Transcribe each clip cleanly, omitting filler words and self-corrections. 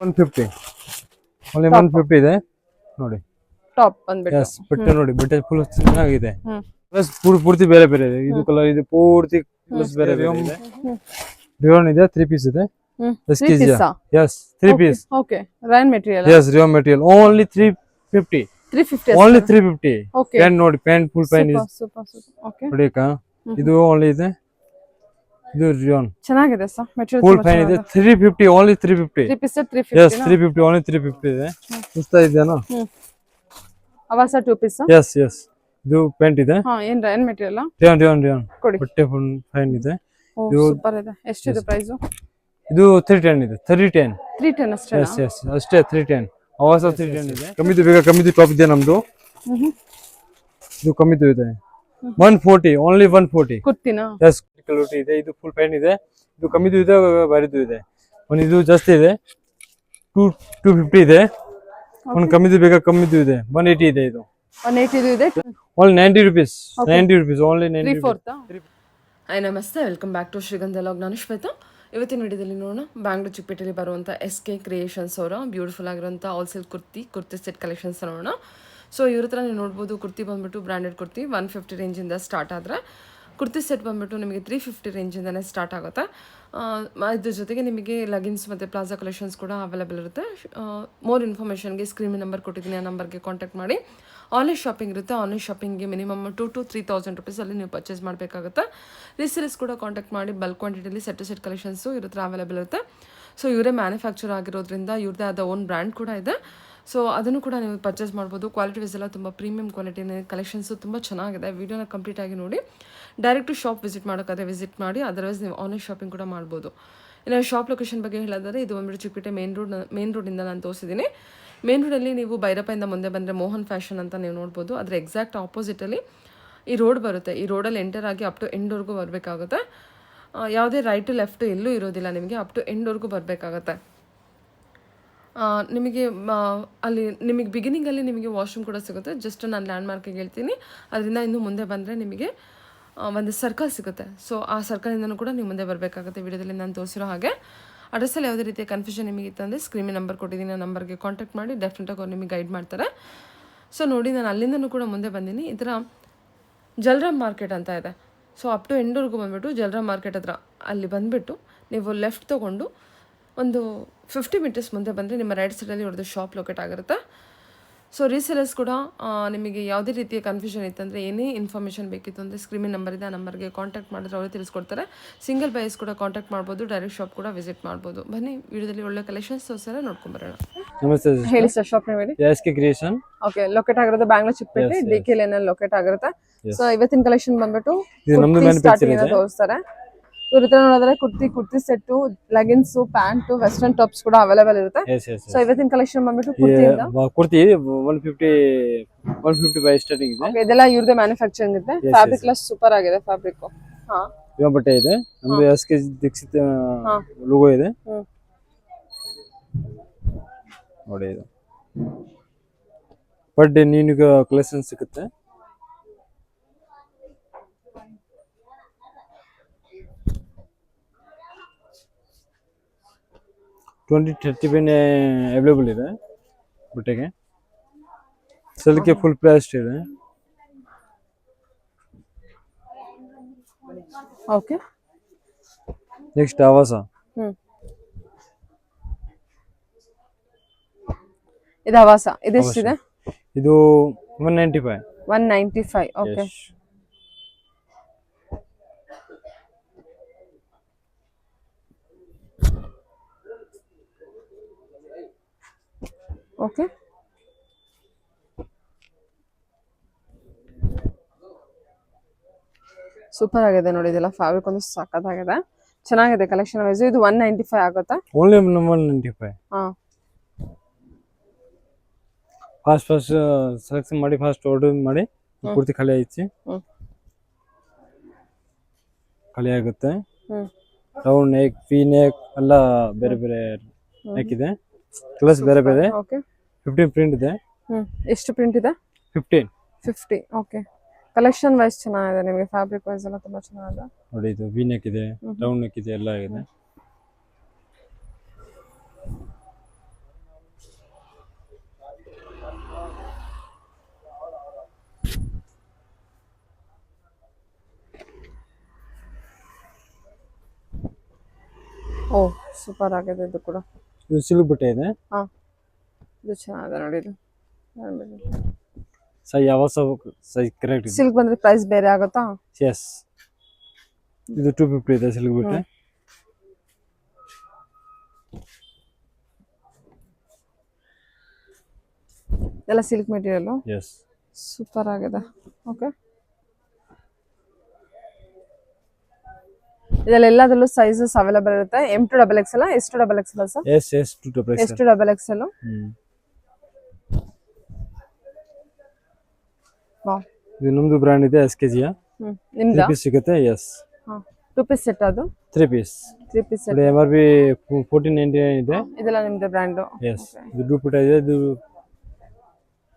150 only 150 ಇದೆ ನೋಡಿ. Top ಬಂದ್ಬಿಟ್ಟು ಎಸ್ ಬಟ್ಟೆ ನೋಡಿ, ಬಟ್ಟೆ ಫುಲ್ ಚೆನ್ನಾಗಿದೆ. ಪ್ಲಸ್ ಪೂರ್ತಿ ಬೇರೆ ಬೇರೆ ಇದೆ. ಇದು ಕಲರ್ ಇದು ಪೂರ್ತಿ ಪ್ಲಸ್ ಬೇರೆ ಬೇರೆ ಇದೆ. ರಿಯೋನ್ ಇದೆ, 3 ಪೀಸ್ ಇದೆ. Yes 3 piece. Okay, rayon material. Yes rayon material only 350. Only 350. Pant ನೋಡಿ, ಪ್ಯಾಂಟ್ ಫುಲ್ ಪ್ಯಾಂಟ್ ಇದೆ. ಸೂಪರ್ ಓಕೆ ನೋಡಿ ಅಕ್ಕ, ಇದು ಓನ್ಲಿ ಇದೆ. ಇದು ರಿಯೋನ್ ಚೆನ್ನಾಗಿದೆ ಸರ್, ಮೆಟೀರಿಯಲ್ ಫುಲ್ ಪ್ಯಾಂಟ್ ಇದೆ. 350 ಓನ್ಲಿ 350. 3 ಪೀಸ್ 350. ಎಸ್ 350 ಓನ್ಲಿ 350 ಇದೆ. ಇಷ್ಟ ಇದೆನಾ? ಅವಾಸ 2 ಪೀಸ್. ಎಸ್ ಎಸ್ ಇದು ಪ್ಯಾಂಟ್ ಇದೆ. ಏನ್ ರಯಾನ್ ಮೆಟೀರಿಯಲ್? ರಿಯೋನ್ ಬಟ್ಟೆ ಫುಲ್ ಫೈನ್ ಇದೆ. ಇದು ಸೂಪರ್ ಇದೆ. ಎಷ್ಟಿದೆ ಪ್ರೈಸ್? ಇದು 310 ಇದೆ. 310 ಅಷ್ಟೇ. ಎಸ್ ಎಸ್ ಅಷ್ಟೇ 310. ಅವಾಸ 310 ಇದೆ. ಕಮ್ಮಿದು ಬೇಕಾ? ಕಮ್ಮಿದು ಟಾಪ್ ಇದೆ ನಮ್ದು. ಇದು ಕಮ್ಮಿದು ಇದೆ 140 ಓನ್ಲಿ 140. ಕುರ್ತಿನಾ? ಎಸ್ ಕ್ವಾಲಿಟಿ ಇದೆ. ಇದು ಫುಲ್ ಪ್ಯಾಂಟ್ ಇದೆ. ಇದು ಕಮ್ಮಿದು ಇದೆ, ಬಾರಿದು ಇದೆ. ಒಂದು ಇದು ಜಾಸ್ತಿ ಇದೆ 250 ಇದೆ. ಒಂದು ಕಮ್ಮಿದು ಬೇಕಾ? ಕಮ್ಮಿದು ಇದೆ 180 ಇದೆ. ಇದು 180 ಇದೆ. Only 90 rupees. 90 rupees only 90 3/4. Hi ನಮಸ್ತೆ, ವೆಲ್ಕಮ್ ಬ್ಯಾಕ್ ಟು ಶ್ರೀಗಂಧ ಲಾಗ್. ನಾನು ಶ್ವೇತಾ. ಇವತ್ತಿನ ವಿಡಿಯೋದಲ್ಲಿ ನೋಡೋಣ ಬ್ಯಾಂಗ್ಳೂರ್ ಚಿಕ್ಕಪೇಟೆಯಲ್ಲಿ ಬರುವಂಥ SK ಕ್ರಿಯೇಷನ್ಸ್ ಅವರ ಬ್ಯೂಟಿಫುಲ್ ಆಗಿರುವಂಥ ಹೋಲ್ಸೇಲ್ ಕುರ್ತಿ ಸೆಟ್ ಕಲೆಕ್ಷನ್ಸ್ ನೋಡೋಣ. ಸೊ ಇವ್ರ ಹತ್ರ ನೀವು ನೋಡ್ಬೋದು, ಕುರ್ತಿ ಬಂದ್ಬಿಟ್ಟು ಬ್ರ್ಯಾಂಡೆಡ್ ಕುರ್ತಿ 150 ರೇಂಜಿಂದ ಸ್ಟಾರ್ಟ್ ಆದರೆ, ಕುರ್ತಿ ಸೆಟ್ ಬಂದ್ಬಿಟ್ಟು ನಿಮಗೆ 350 ರೇಂಜಿಂದನೇ ಸ್ಟಾರ್ಟ್ ಆಗುತ್ತೆ. ಇದ್ರ ಜೊತೆಗೆ ನಿಮಗೆ ಲಗಿನ್ಸ್ ಮತ್ತು ಪ್ಲಾಜಾ ಕಲೆಕ್ಷನ್ಸ್ ಕೂಡ ಅವೈಲೇಬಲ್ ಇರುತ್ತೆ. ಮೋರ್ ಇನ್ಫಾರ್ಮೇಷನ್ಗೆ ಸ್ಕ್ರೀನ್ ನಂಬರ್ ಕೊಟ್ಟಿದ್ದೀನಿ, ಆ ನಂಬರ್ಗೆ ಕಾಂಟ್ಯಾಕ್ಟ್ ಮಾಡಿ. ಆನ್ಲೈನ್ ಶಾಪಿಂಗ್ ಇರುತ್ತೆ. ಆನ್ಲೈನ್ ಶಾಪಿಂಗ್ಗೆ ಮಿನಿಮಮ್ 2,000 to 3,000 ರುಪೀಸಲ್ಲಿ ನೀವು ಪರ್ಚೇಸ್ ಮಾಡಬೇಕಾಗುತ್ತೆ. ರೀಸೇಲರ್ಸ್ ಕೂಡ ಕಾಂಟ್ಯಾಕ್ಟ್ ಮಾಡಿ ಬಲ್ಕ್ ಕ್ವಾಂಟಿಟಿಲಿ ಸೆಟ್ ಕಲೆಕ್ಷನ್ಸು ಇವ್ರ ಹತ್ರ ಅವೈಲೇಬಲ್ ಇರುತ್ತೆ. ಸೊ ಇವರೇ ಮ್ಯಾನುಫ್ಯಾಕ್ಚರ್ ಆಗಿರೋದ್ರಿಂದ ಇವ್ರದ್ದೇ ಆದ ಓನ್ ಬ್ರ್ಯಾಂಡ್ ಕೂಡ ಇದೆ. ಸೊ ಅದನ್ನು ಕೂಡ ನೀವು ಪರ್ಚೇಸ್ ಮಾಡ್ಬೋದು. ಕ್ವಾಲಿಟಿ ವೈಸ್ ಎಲ್ಲ ತುಂಬ ಪ್ರೀಮಿಯಂ ಕ್ವಾಲಿಟಿ ಕಲೆಕ್ಷನ್ಸು ತುಂಬ ಚೆನ್ನಾಗಿದೆ. ವೀಡಿಯೋನ ಕಂಪ್ಲೀಟಾಗಿ ನೋಡಿ. ಡೈರೆಕ್ಟು ಶಾಪ್ ವಿಸಿಟ್ ಮಾಡೋಕ್ಕಾದ್ರೆ ವಿಸಿಟ್ ಮಾಡಿ, ಅದರ್ವೈಸ್ ನೀವು ಆನ್ಲೈನ್ ಶಾಪಿಂಗ್ ಕೂಡ ಮಾಡ್ಬೋದು. ಇನ್ನು ಶಾಪ್ ಲೊಕೇಶನ್ ಬಗ್ಗೆ ಹೇಳೋದಾದರೆ, ಇದು ಬಂದ್ಬಿಟ್ಟು ಚಿಕ್ಕಪೇಟೆ ಮೇನ್ ರೋಡಿಂದ ನಾನು ತೋರಿಸಿದ್ದೀನಿ. ಮೇನ್ ರೋಡಲ್ಲಿ ನೀವು ಭೈರಪ್ಪಯಿಂದ ಮುಂದೆ ಬಂದರೆ ಮೋಹನ್ ಫ್ಯಾಷನ್ ಅಂತ ನೀವು ನೋಡ್ಬೋದು. ಅದರ ಎಕ್ಸಾಕ್ಟ್ ಆಪೋಸಿಟಲ್ಲಿ ಈ ರೋಡ್ ಬರುತ್ತೆ. ಈ ರೋಡಲ್ಲಿ ಎಂಟರ್ ಆಗಿ ಅಪ್ ಟು ಎಂಡ್ವರೆಗೂ ಬರಬೇಕಾಗುತ್ತೆ. ಯಾವುದೇ ರೈಟು ಲೆಫ್ಟು ಎಲ್ಲೂ ಇರೋದಿಲ್ಲ, ನಿಮಗೆ ಅಪ್ ಟು ಎಂಡ್ವರೆಗೂ ಬರಬೇಕಾಗತ್ತೆ. ನಿಮಗೆ ಅಲ್ಲಿ ನಿಮಗೆ ಬಿಗಿನಿಂಗಲ್ಲಿ ನಿಮಗೆ ವಾಶ್ರೂಮ್ ಕೂಡ ಸಿಗುತ್ತೆ. ಜಸ್ಟ್ ನಾನು ಲ್ಯಾಂಡ್ ಮಾರ್ಕಿಗೆ ಹೇಳ್ತೀನಿ, ಅದರಿಂದ ಇನ್ನು ಮುಂದೆ ಬಂದರೆ ನಿಮಗೆ ಒಂದು ಸರ್ಕಲ್ ಸಿಗುತ್ತೆ. ಸೊ ಆ ಸರ್ಕಲಿಂದನೂ ಕೂಡ ನೀವು ಮುಂದೆ ಬರಬೇಕಾಗುತ್ತೆ. ವಿಡಿಯೋದಲ್ಲಿ ನಾನು ತೋರಿಸಿರೋ ಹಾಗೆ ಅಡ್ರೆಸ್ಸಲ್ಲಿ ಯಾವುದೇ ರೀತಿಯ ಕನ್ಫ್ಯೂಷನ್ ನಿಮಗೆ ಇತ್ತಂದರೆ ಸ್ಕ್ರೀನ್ ನಂಬರ್ ಕೊಟ್ಟಿದ್ದೀನಿ, ಆ ನಂಬರ್ಗೆ ಕಾಂಟ್ಯಾಕ್ಟ್ ಮಾಡಿ. ಡೆಫಿನೆಟಾಗಿ ಅವ್ರು ನಿಮಗೆ ಗೈಡ್ ಮಾಡ್ತಾರೆ. ಸೊ ನೋಡಿ, ನಾನು ಅಲ್ಲಿಂದನೂ ಕೂಡ ಮುಂದೆ ಬಂದೀನಿ. ಈ ಥರ ಜಲ್ರಾಮ್ ಮಾರ್ಕೆಟ್ ಅಂತ ಇದೆ. ಸೊ ಅಪ್ ಟು ಎಂಡ್ವರೆಗೂ ಬಂದುಬಿಟ್ಟು ಜಲ್ರಾಮ್ ಮಾರ್ಕೆಟ್ ಹತ್ರ ಅಲ್ಲಿ ಬಂದುಬಿಟ್ಟು ನೀವು ಲೆಫ್ಟ್ ತೊಗೊಂಡು ಒಂದು 50 ಮೀಟರ್ಸ್ ಮುಂದೆ ಬಂದರೆ ನಿಮ್ಮ ರೈಟ್ ಸೈಡಲ್ಲಿ ಅವ್ರದ್ದು ಶಾಪ್ ಲೊಕೇಟ್ ಆಗಿರುತ್ತೆ. ಸೊ ರೀಸೇಲರ್ಸ್ ಕೂಡ ನಿಮಗೆ ಯಾವುದೇ ರೀತಿಯ ಕನ್ಫ್ಯೂಷನ್ ಇತ್ತಂದರೆ, ಏನೇ ಇನ್ಫಾರ್ಮೇಷನ್ ಬೇಕಿತ್ತು ಅಂದರೆ ಸ್ಕ್ರೀನ್ ನಂಬರ್ ಇದೆ, ಆ ನಂಬರ್ಗೆ ಕಾಂಟ್ಯಾಕ್ಟ್ ಮಾಡಿದ್ರೆ ಅವರು ತಿಳಿಸ್ಕೊಡ್ತಾರೆ. ಸಿಂಗಲ್ ಬೈಸ್ ಕೂಡ ಕಾಂಟ್ಯಾಕ್ಟ್ ಮಾಡ್ಬೋದು, ಡೈರೆಕ್ಟ್ ಶಾಪ್ ಕೂಡ ವಿಸಿಟ್ ಮಾಡ್ಬೋದು. ಬನ್ನಿ ವಿಡಿಯೋದಲ್ಲಿ ಒಳ್ಳೆ ಕಲೆಕ್ಷನ್ಸ್ ತೋರಿಸ್ತಾರೆ, ನೋಡ್ಕೊಂಬರೋಣ. ನಮಸ್ತೆ, ಹೇಳಿ ಸರ್. ಶಾಪ್ ನೇಮ್ ಹೇಳಿ. SK creation. ಓಕೆ, ಲೊಕೇಟ್ ಆಗಿರೋದು ಬ್ಯಾಂಗ್ಳೂರ್ ಚಿಕ್ಕಪೇಟೆ DK ಲೈನ್ ಅಲ್ಲಿ ಲೊಕೇಟ್ ಆಗಿರುತ್ತೆ. ಸೊ ಇವತ್ತಿನ ಕಲೆಕ್ಷನ್ ಬಂದ್ಬಿಟ್ಟು ತೋರಿಸ್ತಾರೆ. ಇವ್ರ ಹತ್ರ ನೋಡಿದ್ರೆ kurti set, leggings, pant, western tops ಕೂಡ ಅವೈಲೇಬಲ್ ಇರುತ್ತೆ. ಸೊ ಇವತ್ತಿನ ಕಲೆಕ್ಷನ್ ಬಂದ್ಬಿಟ್ಟು ಕುರ್ತಿ 150 ಬೈ ಸ್ಟಾರ್ಟಿಂಗ್ ಇದೆ. ಓಕೆ, ಇದೆಲ್ಲ ಇವ್ರದೇ ಮ್ಯಾನುಫ್ಯಾಕ್ಚರಿಂಗ್ ಇದೆ. ಫ್ಯಾಬ್ರಿಕ್ ಎಲ್ಲ ಸೂಪರ್ ಆಗಿದೆ. ಫ್ಯಾಬ್ರಿಕ್ ಯಾವ ಬಟ್ಟೆ ಇದೆ ನಮ್ದು SK ದೀಕ್ಷಿತ್ ಲೋಗೋ ಇದೆ ನೋಡಿ. ಇದು ಪರ್ ಡೇ ನಿಮಗೆ ಕಲೆಕ್ಷನ್ ಸಿಗುತ್ತೆ. $20-30 ಅವೈಲೇಬಲ್ ಇದೆ ಬಟ್ಟೆಗೆ. ಸೆಲ್ಗೆ ಫುಲ್ ಪ್ರೈಸ್ ಇದೆ. ಓಕೆ, ನೆಕ್ಸ್ಟ್ ಆವಾಸ. ಇದು ಆವಾಸ. ಇದೆಷ್ಟಿದೆ? ಇದು 195. 195. Okay, okay. ಸೂಪರ್ ಆಗಿದೆ ನೋಡಿ. ಇದೆಲ್ಲ ಫ್ಯಾಬ್ರಿಕ್ ಒಂದು ಸಖತ್ತಾಗಿದೆ, ಚೆನ್ನಾಗಿದೆ ಕಲೆಕ್ಷನ್ ವೈಸ್. ಇದು 195 ಆಗುತ್ತಾ? ಓನ್ಲಿ 195. ಫಾಸ್ಟ್ ಸೆಲೆಕ್ಷನ್ ಮಾಡಿ, ಫಾಸ್ಟ್ ಆರ್ಡರ್ ಮಾಡಿ. ಪೂರ್ತಿ ಖಾಲಿ ಐತಿ, ಖಾಲಿ ಆಗುತ್ತೆ. ರೌಂಡ್ ನೆಕ್, ವಿ ನೆಕ್ ಎಲ್ಲ ಬೇರೆ ಬೇರೆ ನೆಕ್ ಇದೆ. ಕಲರ್ಸ್ ಬೇರೆ ಬೇರೆ. 15 ಪ್ರಿಂಟ್ ಇದೆ. ಎಷ್ಟು ಪ್ರಿಂಟ್ ಇದೆ? 50. ಓಕೆ, ಕಲೆಕ್ಷನ್ ವೈಸ್ ಚೆನ್ನಾಗಿದೆ. ನಿಮಗೆ ಫ್ಯಾಬ್ರಿಕ್ ವೈಸ್ ಎಲ್ಲ ತುಂಬಾ ಚೆನ್ನಾಗಿದೆ ನೋಡಿ. ಇದು ವಿ ನೆಕ್ ಇದೆ, ರೌಂಡ್ ನೆಕ್ ಇದೆ, ಎಲ್ಲ ಇದೆ. ಸೂಪರ್ ಆಗಿದೆ ಇದು ಕೂಡ. ಇದು ಸಿಲ್ಕ್ ಬಟ್ಟೆ ಇದೆ. ಹಾ, ಇದು ಚೆನ್ನಾಗಿದೆ ನೋಡಿ ಇದು. ಸೈ ಯಾವ ಸೈ ಕರೆಕ್ಟ್ ಇದೆ. ಸಿಲ್ಕ್ ಬಂದ್ರೆ ಪ್ರೈಸ್ ಬೇರೆ ಆಗುತ್ತಾ? ಎಸ್, ಇದು 250 ಇದೆ ಸಿಲ್ಕ್ ಬಟ್ಟೆ. ಎಲ್ಲ ಸಿಲ್ಕ್ ಮೆಟೀರಿಯಲ್. ಎಸ್, ಸೂಪರ್ ಆಗಿದೆ. ಓಕೆ, ಇದೆಲ್ಲ ಎಲ್ಲದರಲ್ಲೂ ಸೈಜಸ್ ಅವೈಲೇಬಲ್ ಇರುತ್ತೆ. M to XXL, S to XXL sir? Yes S to double S to XXL. Wow, ಇದು ನಮ್ದು ಬ್ರ್ಯಾಂಡ್ ಇದೆ SKG. ನಿಮ್ದು 3 ಪೀಸ್ ಸಿಗುತ್ತೆ. ಎಸ್, 2 ಪೀಸ್ ಸೆಟ್ ಅದು. 3 ಪೀಸ್ 3 ಪೀಸ್ ಸೆಟ್. MRP 1499 ಇದೆ. ಇದೆಲ್ಲ ನಿಮ್ದು ಬ್ರ್ಯಾಂಡ್. ಎಸ್, ಇದು ದುಪಟ್ಟ ಇದೆ. ಇದು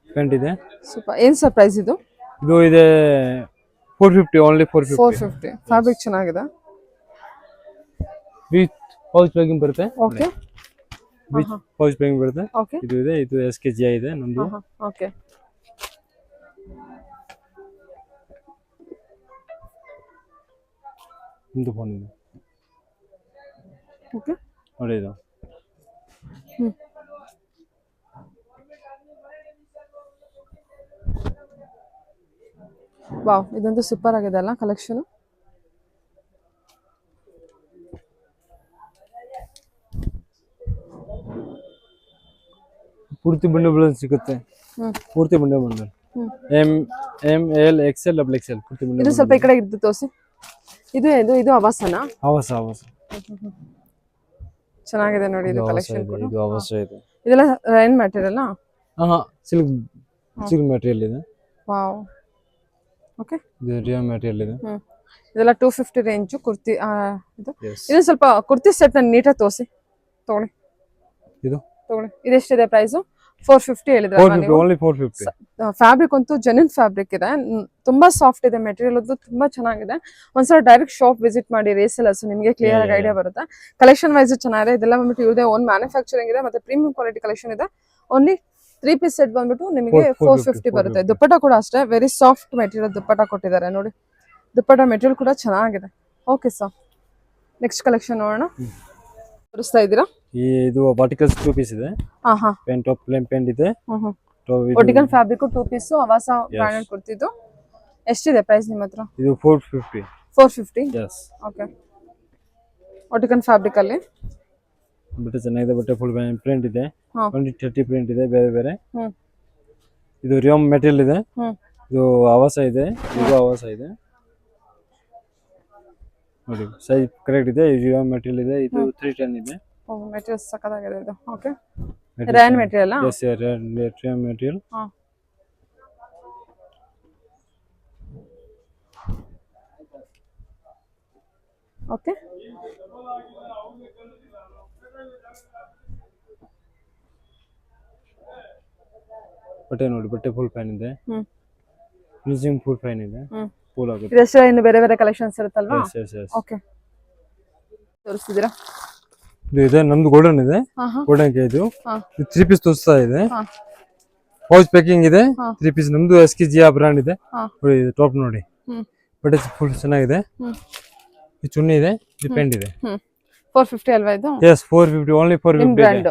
ಪ್ಯಾಂಟ್ ಇದೆ. ಸೂಪರ್. ಏನ್ ಸರ್ ಪ್ರೈಸ್ ಇದು? ಇದು ಇದೆ 450, ಓನ್ಲಿ 450. 450. ಫ್ಯಾಬ್ರಿಕ್ ಚೆನ್ನಾಗಿದೆ. ವಿತ್ ಪೌಚ್ ಪ್ಯಾಕಿಂಗ್ ಬರುತ್ತೆ. ಓಕೆ, ವಿತ್ ಪೌಚ್ ಪ್ಯಾಕಿಂಗ್ ಬರುತ್ತೆ. ಓಕೆ, ಇದು ಇದೆ. ಇದು SKG ಇದೆ ನಮ್ದು. ಓಕೆ. ನಿಮ್ದು ಫೋನ್ ಇದೆ. ಓಕೆ, ನೋಡಿ ಇದು. ವಾವ್, ಇದಂತೂ ಸೂಪರ್ ಆಗಿದೆ ಅಲ್ಲ ಕಲೆಕ್ಷನ್. ಪೂರ್ತಿ ಬಂಡಲ್ ಸಿಗುತ್ತೆ. ಪೂರ್ತಿ bundle M L XL XL ಪೂರ್ತಿ ಬಂಡಲ್. ಇದು ಸ್ವಲ್ಪ ಈ ಕಡೆ ಇದ್ದು ತೋರಿಸಿ. ಇದು ಇದು ಇದು ಅವಸನ. ಅವಸ ಚೆನ್ನಾಗಿದೆ ನೋಡಿ ಇದು ಕಲೆಕ್ಷನ್ ಕೂಡ. ಇದು ಅವಸ ಇದೆ. ಇದೆಲ್ಲ ರೈನ್ ಮೆಟೀರಿಯಲ್. ಸಿಲ್ಕ್ ಮೆಟೀರಿಯಲ್ ಇದೆ. Wow, okay. ಇದು ರಿಯಲ್ ಮೆಟೀರಿಯಲ್ ಇದೆ. ಇದೆಲ್ಲ 250 ರೇಂಜ್ ಕುರ್ತಿ. ಇದು ಸ್ವಲ್ಪ ಕುರ್ತಿ ಸೆಟ್ ನೀಟಾಗಿ ತೋರಿಸಿ. ತಗೊಳ್ಳಿ, ಇದು ತಗೊಳ್ಳಿ. ಇದೆಷ್ಟಿದೆ ಪ್ರೈಸ್? 450 ಹೇಳಿದ್ರೆ. ಓನ್ಲಿ 450. ಫ್ಯಾಬ್ರಿಕ್ ಅಂತೂ ಜೆನ್ಯೂನ್ ಫ್ಯಾಬ್ರಿಕ್ ಇದೆ. ತುಂಬಾ ಸಾಫ್ಟ್ ಇದೆ ಮೆಟೀರಿಯಲ್. ಅದು ತುಂಬಾ ಚೆನ್ನಾಗಿದೆ. ಒಂದ್ಸಲ ಡೈರೆಕ್ಟ್ ಶಾಪ್ ವಿಸಿಟ್ ಮಾಡಿ ರೇಸೆಲ್ಲರ್ಸ್, ನಿಮಗೆ ಕ್ಲಿಯರ್ ಆಗಿ ಐಡಿಯಾ ಬರುತ್ತೆ. ಕಲೆಕ್ಷನ್ ವೈಸ್ ಚೆನ್ನಾಗಿದೆ. ಇದೆಲ್ಲ ಬಂದ್ಬಿಟ್ಟು ಇವ್ರದೇ ಓನ್ ಮ್ಯಾನುಫ್ಯಾಕ್ಚರಿಂಗ್ ಇದೆ, ಮತ್ತೆ ಪ್ರೀಮಿಯಂ ಕ್ವಾಲಿಟಿ ಕಲೆಕ್ಷನ್ ಇದೆ. ಓನ್ಲಿ 3 ಪೀಸ್ ಸೆಟ್ ಬಂದ್ಬಿಟ್ಟು ನಿಮಗೆ 450 ಬರುತ್ತೆ. ದುಪ್ಪಟ್ಟ ಕೂಡ ಅಷ್ಟೇ ವೆರಿ ಸಾಫ್ಟ್ ಮೆಟೀರಿಯಲ್ ದುಪ್ಪಟ್ಟ ಕೊಟ್ಟಿದ್ದಾರೆ ನೋಡಿ. ದುಪ್ಪಟ್ಟ ಮೆಟೀರಿಯಲ್ ಕೂಡ ಚೆನ್ನಾಗಿದೆ. ಓಕೆ ಸರ್, ನೆಕ್ಸ್ಟ್ ಕಲೆಕ್ಷನ್ ನೋಡೋಣ. ತೋರಿಸ್ತಾ ಇದ್ದೀರಾ? ಇದು ವರ್ಟಿಕಲ್ಸ್ 2 ಪೀಸ್ ಇದೆ. ಪ್ಯಾಂಟ್ ಟಾಪ್ ಪ್ಲೇನ್ ಪ್ಯಾಂಟ್ ಇದೆ. ವರ್ಟಿಕಲ್ ಫ್ಯಾಬ್ರಿಕ್ 2 ಪೀಸ್ ಅವಾಸ ಬ್ರಾಂಡೆಡ್ ಕೊಡ್ತಿದ್ದು. ಎಷ್ಟಿದೆ ಪ್ರೈಸ್ ನಿಮ್ಮ ಹತ್ರ? ಇದು 450. 450. S, okay. ವರ್ಟಿಕಲ್ ಫ್ಯಾಬ್ರಿಕ್ ಅಲ್ಲಿ ಬಟ್ಟೆ ಚೆನ್ನಾಗಿದೆ. ಬಟ್ಟೆ ಫುಲ್ ಪ್ರಿಂಟ್ ಇದೆ. 20-30 ಪ್ರಿಂಟ್ ಇದೆ ಬೇರೆ ಬೇರೆ. ಇದು ರಿಯಮ್ ಮೆಟೀರಿಯಲ್ ಇದೆ. ಇದು ಆವಾಸ ಇದೆ. ಇದು ಆವಾಸ ಇದೆ ನೋಡಿ. ಸೈಜ್ ಕರೆಕ್ಟ್ ಇದೆ. ಇದು ರಿಯಮ್ ಮೆಟೀರಿಯಲ್ ಇದೆ. ಇದು 310 ಇದೆ. ಮೆಟೀರಿಯಲ್ ಸಕ್ಕತ್ತಾಗಿದೆ ಇದು. Okay, rayon material. ಎಸ್, ರಿಯಮ್ ಮೆಟೀರಿಯಲ್. ಓಕೆ, ಬಟ್ಟೆ ನೋಡಿ. ಬಟ್ಟೆ ಫುಲ್ ಫ್ಯಾನ್ ಇದೆ. ಫಿನಿಶಿಂಗ್ ಫುಲ್ ಫ್ಯಾನ್ ಇದೆ. ಫುಲ್ ಆಗುತ್ತೆ. ಇದೆಷ್ಟು ಇನ್ನು ಬೇರೆ ಬೇರೆ ಕಲೆಕ್ಷನ್ಸ್ ಇರುತ್ತಲ್ವಾ? ಎಸ್. ಓಕೆ, ತೋರಿಸ್ತಿದ್ದೀರಾ? ಇದು ಇದೆ ನಮ್ದು ಗೋಲ್ಡನ್ ಇದೆ. ಗೋಲ್ಡನ್ ಗೆ ಇದು 3 ಪೀಸ್ ತೋರಿಸ್ತಾ ಇದೆ. ಪೌಚ್ ಪ್ಯಾಕಿಂಗ್ ಇದೆ. 3 ಪೀಸ್ ನಮ್ದು SKG ಬ್ರಾಂಡ್ ಇದೆ. ನೋಡಿ ಇದು ಟಾಪ್ ನೋಡಿ. ಬಟ್ಟೆ ಫುಲ್ ಚೆನ್ನಾಗಿದೆ. ಈ ಚುನ್ನಿ ಇದೆ. ಈ ಪ್ಯಾಂಟ್ ಇದೆ. 450 ಅಲ್ವಾ ಇದು? ಎಸ್, 450. Only 450 brand.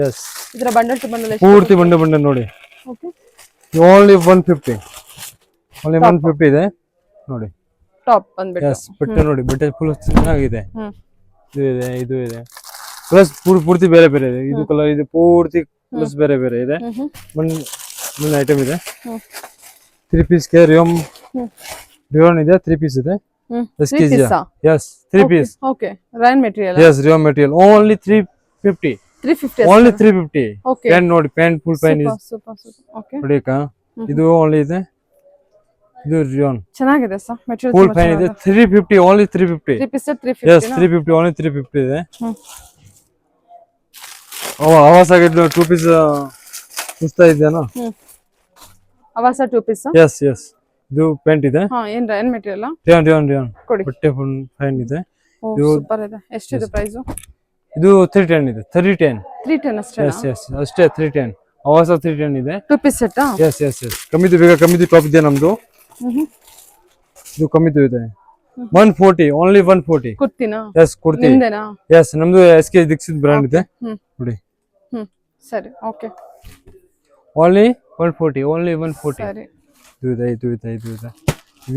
ಎಸ್, ಇದರ ಬಂಡಲ್ ಟು ಬಂಡಲ್ ಪೂರ್ತಿ ಬಂಡಲ್ ನೋಡಿ. Okay, only 150. ಓನ್ಲಿ 150 ಇದೆ ನೋಡಿ. ಟಾಪ್ ಬಂದ್ಬಿಟ್ಟು. ಎಸ್, ಬಟ್ಟೆ ನೋಡಿ. ಬಟ್ಟೆ ಫುಲ್ ಚೆನ್ನಾಗಿದೆ. ಇದು ಇದೆ, ಇದು ಇದೆ. ಪ್ಲಸ್ ಪೂರ್ತಿ ಬೇರೆ ಬೇರೆ ಇದೆ. ಇದು ಕಲರ್ ಇದೆ. ಪೂರ್ತಿ ಪ್ಲಸ್ ಬೇರೆ ಬೇರೆ ಇದೆ. ಒಂದು ಐಟಮ್ ಇದೆ. 3 ಪೀಸ್ ಗೆ ರಿಯಮ್ ಇದೆ. 3 ಪೀಸ್ ಇದೆ. SKG. Yes, 3 piece. Okay, rayon material. Yes, rayon material. Only 350. 350. Only 350. Okay. Pen ನೋಡಿ. Pen full pen is. Super. Okay. ನೋಡಿಕಾ. ಇದು only ಇದೆ. ಇದು rayon. ಚೆನ್ನಾಗಿದೆ ಸರ್ ಮೆಟೀರಿಯಲ್. Full pen ಇದೆ. 350. Only 350. 3 piece 350. Yes, 350. Only 350 ಇದೆ. ಆವಾಸ ಆಗಿದ್ದು 2 piece ಉಸ್ತಾ ಇದೆನಾ? ಆವಾಸ 2 piece. Yes. ಇದು ಪ್ಯಾಂಟ್ ಇದೆ. ಏನ್ ರಯಾನ್ ಮೆಟೀರಿಯಲ್? ರಿಯಾನ್ ಕೊಡಿ. ಬಟ್ಟೆ ಫುಲ್ ಫೈನ್ ಇದೆ. ಇದು ಸೂಪರ್ ಇದೆ. ಎಷ್ಟಿದೆ ಪ್ರೈಸ್? ಇದು 310 ಇದೆ. 310 ಅಷ್ಟೇ. Yes, ಅಷ್ಟೇ 310. ಆವಾಸ 310 ಇದೆ. 2 piece ಸೆಟ್. Yes. ಕಮ್ಮಿದು ಬೇಕಾ? ಕಮ್ಮಿದು ಟಾಪ್ ಇದೆ ನಮ್ದು. ಇದು ಕಮ್ಮಿದು ಇದೆ. 140 ಓನ್ಲಿ 140. ಕುರ್ತಿನಾ? ಎಸ್ ಕುರ್ತಿ. ನಿಮ್ದೇನಾ? ಎಸ್ ನಮ್ದು SK ದೀಕ್ಷಿತ್ ಬ್ರಾಂಡ್ ಇದೆ ನೋಡಿ. ಸರಿ ಓಕೆ. Only 140 only 140. ಸರಿ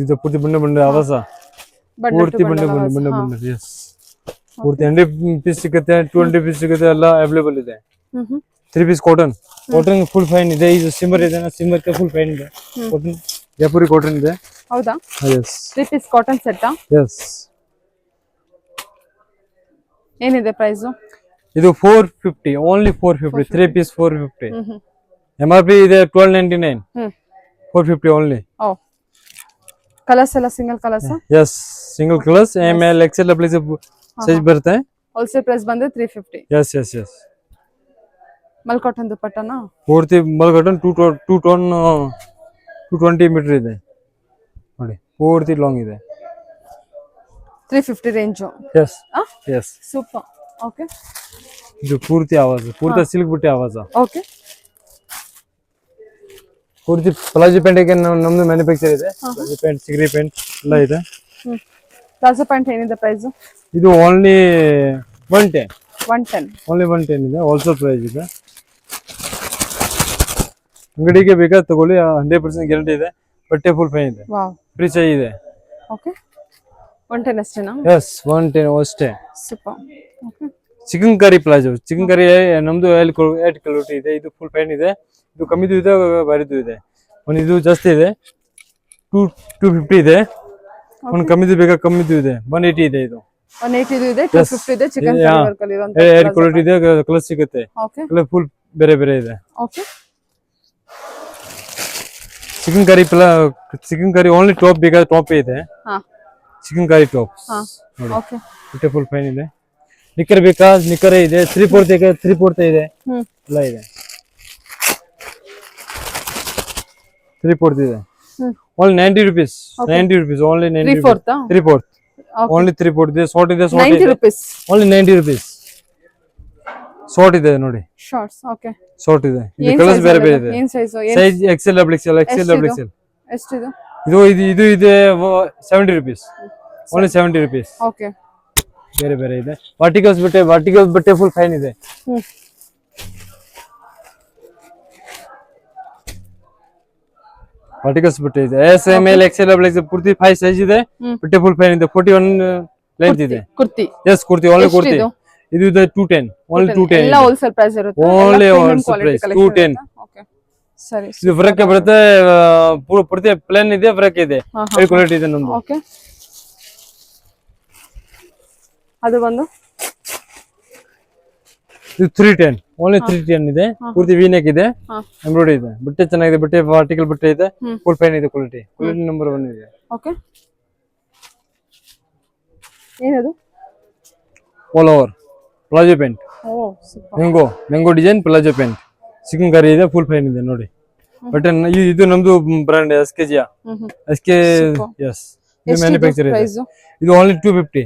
ಇದು ಪೂರ್ತಿ ಬಂಡ ಆವಾಸ ಪೂರ್ತಿ ಬಂಡ ಎಸ್ ಪೂರ್ತಿ 100 ಪೀಸ್ ಸಿಗುತ್ತೆ, 200 ಪೀಸ್ ಸಿಗುತ್ತೆ, ಎಲ್ಲ ಅವೈಲೇಬಲ್ ಇದೆ. 3 ಪೀಸ್ ಕಾಟನ್ ಫುಲ್ ಫೈನ್ ಇದೆ. ಇದು ಸಿಮ್ಮರ್ ಇದೆ, ಸಿಮ್ಮರ್ ಫುಲ್ ಫೈನ್ ಇದೆ. ಕಾಟನ್ ಜೈಪುರಿ ಕಾಟನ್ ಇದೆ. ಹೌದಾ? Yes 3 piece cotton set. Yes ಏನಿದೆ ಪ್ರೈಸ್? ಇದು 450 ಓನ್ಲಿ 450. 3 ಪೀಸ್ 450. MRP ಇದೆ 1299. 450 ಓನ್ಲಿ. ಓ ಕಲರ್ಸ್ ಎಲ್ಲ single colours? Yes single colours, ML XL size ಬರುತ್ತೆ. ಹೋಲ್ಸೇಲ್ ಪ್ರೈಸ್ ಬಂದ್ರೆ 350. Yes yes yes mul cotton ದುಪಟ್ಟನಾ? ಪೂರ್ತಿ ಮಲ್ ಕಾಟನ್ 220 ಮೀಟರ್ ಇದೆ ನೋಡಿ, ಪೂರ್ತಿ ಲಾಂಗ್ ಇದೆ. 350 range. Yes yes super. Okay ಇದು ಪೂರ್ತಿ ಆವಾಜ್, ಪೂರ್ತಿ ಸಿಲ್ಕ್ ಬುಟ್ಟಿ ಆವಾಜ. ಓಕೆ ಪೂರ್ತಿ ಪ್ಲಾಜೋ ಪ್ಯಾಂಟ್ ನಮ್ದು ಮ್ಯಾನುಫ್ಯಾಕ್ಚರ್ ಇದೆ. ಪ್ಲಾಜೋ ಪ್ಯಾಂಟ್, ಸಿಗರಿ ಪ್ಯಾಂಟ್ ಎಲ್ಲ ಇದೆ. ಪ್ಲಾಜೋ ಪ್ಯಾಂಟ್ ಏನಿದೆ ಪ್ರೈಸ್? ಇದು ಓನ್ಲಿ 110. 110 ಓನ್ಲಿ 110 ಇದೆ. ಹೋಲ್ಸೇಲ್ ಪ್ರೈಸ್ ಇದೆ. ಅಂಗಡಿಗೆ ಬೇಕಾದ್ರೆ ತಗೊಳ್ಳಿ, 100% ಗ್ಯಾರಂಟಿ ಇದೆ. ಬಟ್ಟೆ ಫುಲ್ ಫೈನ್ ಇದೆ. ವಾವ್ ಫ್ರೀ ಸೈಜ್ ಇದೆ. ಓಕೆ 110 ಅಷ್ಟೇನಾ? ಎಸ್ 110 ಅಷ್ಟೇ. Super. Okay chicken curry palazzo, chicken curry ನಮ್ದು 8 ಕ್ವಾಲಿಟಿ ಇದೆ. ಇದು ಫುಲ್ ಫೈನ್ ಇದೆ. ಇದು ಕಮ್ಮಿದು ಇದೆ, ಬಾರಿದು ಇದೆ. ಒಂದು ಇದು ಜಾಸ್ತಿ ಇದೆ 250 ಇದೆ. ಒಂದು ಕಮ್ಮಿದು ಬೇಕಾ ಕಮ್ಮಿದು ಇದೆ 180 ಇದೆ. ಇದು 180 ಇದೆ, 250 ಇದೆ. ಚಿಕನ್ ಕರಿ ವರ್ಕ್ ಅಲ್ಲಿ ಇರುವಂತ 8 ಕ್ವಾಲಿಟಿ ಇದೆ. ಕಲರ್ ಸಿಗುತ್ತೆ. ಓಕೆ ಕಲರ್ ಫುಲ್ ಬೇರೆ ಬೇರೆ ಇದೆ. Okay chicken curry only top ಬೇಕಾದ್ರೆ ಟಾಪ್ ಇದೆ. ಹಾ ಚಿಕನ್ ಕರಿ ಟಾಪ್ ನೋಡಿ, ಓಕೆ ಬಟ್ಟೆ ಫುಲ್ ಫೈನ್ ಇದೆ. ನಿಕ್ಕರ್ ಬೇಕಾ ನಿಕ್ಕರ್ ಇದೆ. 3/4 ಇದೆ, ಎಲ್ಲ ಇದೆ. 3/4 ಇದೆ. Only 90 rupees. 90 rupees only 90 rupees. 3/4 only 3/4 ಇದೆ. ಶಾರ್ಟ್ ಇದೆ, 90 rupees ಓನ್ಲಿ 90 rupees. ಶಾರ್ಟ್ ಇದೆ ನೋಡಿ, ಶಾರ್ಟ್ಸ್. ಓಕೆ ಶಾರ್ಟ್ ಇದೆ. ಇದು ಕಲರ್ಸ್ ಬೇರೆ ಬೇರೆ ಇದೆ. ಏನ್ size? Size XL XL XL. ಎಷ್ಟಿದು? ಇದು ಇದೆ 70 rupees. Only 70 rupees. ಓಕೆ ಬೇರೆ ಬೇರೆ ಇದೆ. ವರ್ಟಿಕಲ್ಸ್ ಬಟ್ಟೆ ಫುಲ್ ಫೈನ್ ಇದೆ. ವರ್ಟಿಕಲ್ಸ್ ಬಟ್ಟೆ ಇದೆ. S M L XL ಪೂರ್ತಿ 5 ಸೈಜ್ ಇದೆ. ಬಟ್ಟೆ ಫುಲ್ ಫೈನ್ ಇದೆ. 41 ಲೆಂತ್ ಇದೆ. ಕುರ್ತಿ. Yes kurti only kurti. ಇದು ಇದೆ 210 ಓನ್ಲಿ 210. ಎಲ್ಲ ಹೋಲ್ಸೇಲ್ ಪ್ರೈಸ್ ಇರುತ್ತೆ. Only wholesale price 210. ಓಕೆ ಸರಿ. ಇದು ಫ್ರಕ್ ಬರುತ್ತೆ, ಪೂರ್ತಿ ಪ್ಲೇನ್ ಇದೆ, ಫ್ರಕ್ ಇದೆ, ಹೈ ಕ್ವಾಲಿಟಿ ಇದೆ ನಮ್ದು. ಓಕೆ ಅದು ಬಂದು ಇದು 310 ಓನ್ಲಿ 310 ಇದೆ. ಪೂರ್ತಿ ವೀನೆಕ್ ಇದೆ, ಎಂಬ್ರಾಯ್ಡರಿ ಇದೆ. ಬಟ್ಟೆ ಚೆನ್ನಾಗಿದೆ. ಬಟ್ಟೆ ಆರ್ಟಿಕಲ್ ಬಟ್ಟೆ ಇದೆ, ಫುಲ್ ಫೈನ್ ಇದೆ. ಕ್ವಾಲಿಟಿ ನಂಬರ್ 1 ಇದೆ. ಓಕೆ ಏನದು? All over palazzo pant. Oh super. Mango design palazzo pant. Chicken curry ಇದೆ, ಫುಲ್ ಫೈನ್ ಇದೆ ನೋಡಿ. ಬಟ್ ಇದು ನಮ್ದು ಬ್ರಾಂಡ್ SKG. SK ಎಸ್ ಇದು ಮ್ಯಾನುಫ್ಯಾಕ್ಚರ್ ಇದೆ. ಇದು ಓನ್ಲಿ 250.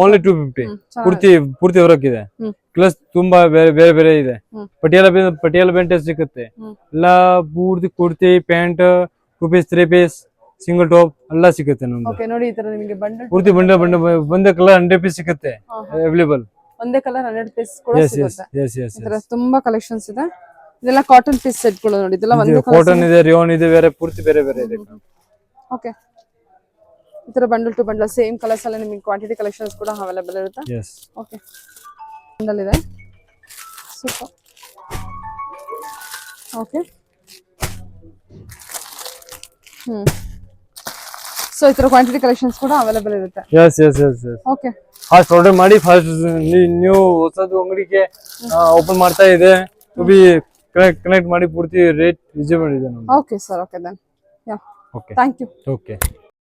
ಓನ್ಲಿ 250. ಪೂರ್ತಿ ವರ್ಕ್ ಇದೆ. ಪ್ಲಸ್ ತುಂಬಾ ಬೇರೆ ಬೇರೆ ಇದೆ. ಪಟಿಯಾಲ ಪ್ಯಾಂಟ್ ಸಿಗುತ್ತೆ. ಎಲ್ಲ ಪೂರ್ತಿ kurti pant 2 piece 3 piece single top ಎಲ್ಲ ಸಿಗುತ್ತೆ ನಮ್ದು. ಓಕೆ ನೋಡಿ, ಈ ತರ ನಿಮಗೆ ಬಂಡಲ್ ಪೂರ್ತಿ ಬಂದ ಕಲರ್ 100 ಪೀಸ್ ಸಿಗುತ್ತೆ ಅವೈಲೇಬಲ್. ಒಂದೇ ಕಲರ್ 100 ಪೀಸ್ ಕೂಡ ಸಿಗುತ್ತೆ. ಎಸ್ ಎಸ್ ಈ ತರ ತುಂಬಾ ಕಲೆಕ್ಷನ್ಸ್ ಇದೆ. ಇದೆಲ್ಲ ಕಾಟನ್ ಪೀಸ್ ಸೆಟ್ ಗಳು ನೋಡಿ. ಇದೆಲ್ಲ ಒಂದೇ ಕಾಟನ್ ಇದೆ, ರಿಯಾನ್ ಇದೆ, ಪೂರ್ತಿ ಬೇರೆ ಬೇರೆ ಇದೆ. ಓಕೆ ಈ ತರ bundle to bundle same colours ಅಲ್ಲಿ ನಿಮಗೆ ಕ್ವಾಂಟಿಟಿ ಕಲೆಕ್ಷನ್ಸ್ ಕೂಡ ಅವೈಲೇಬಲ್ ಇರುತ್ತೆ. ಎಸ್ ಓಕೆ ಬಂಡಲ್ ಇದೆ. ಸೂಪರ್. ಓಕೆ ಸೊ ಈ ತರ ಕ್ವಾಂಟಿಟಿ ಕಲೆಕ್ಷನ್ಸ್ ಕೂಡ ಅವೈಲೇಬಲ್ ಇರುತ್ತೆ. Yes yes yes yes okay fast order ಮಾಡಿ. ಫಾಸ್ಟ್ ನೀವು ಹೊಸದು ಅಂಗಡಿಗೆ ಓಪನ್ ಮಾಡ್ತಾ ಇದೆ, ಕನೆಕ್ಟ್ ಮಾಡಿ. ಪೂರ್ತಿ ರೇಟ್ ರಿಜನೇಬಲ್ ಇದೆ ನಮ್ದು. Okay sir. Okay then yeah okay thank you. Okay